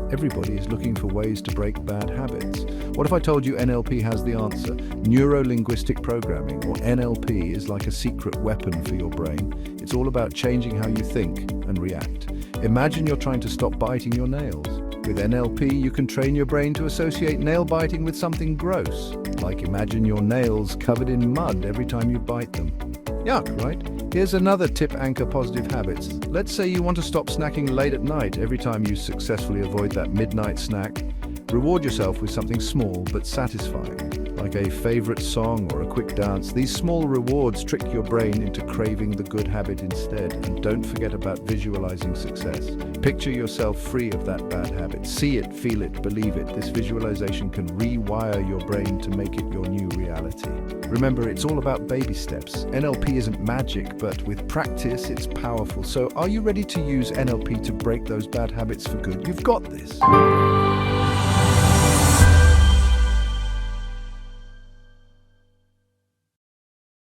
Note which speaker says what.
Speaker 1: Everybody is looking for ways to break bad habits. What if I told you NLP has the answer? Neuro-linguistic programming, or NLP, is like a secret weapon for your brain. It's all about changing how you think and react. Imagine you're trying to stop biting your nails. With NLP, you can train your brain to associate nail biting with something gross. Like imagine your nails covered in mud every time you bite them. Yuck, right? Here's another tip: anchor positive habits. Let's say you want to stop snacking late at night. Every time you successfully avoid that midnight snack, reward yourself with something small but satisfying, like a favorite song or a quick dance. These small rewards trick your brain into craving the good habit instead. And don't forget about visualizing success. Picture yourself free of that bad habit. See it, feel it, believe it. This visualization can rewire your brain to make it your new reality. Remember, it's all about baby steps. NLP isn't magic, but with practice, it's powerful. So are you ready to use NLP to break those bad habits for good? You've got this.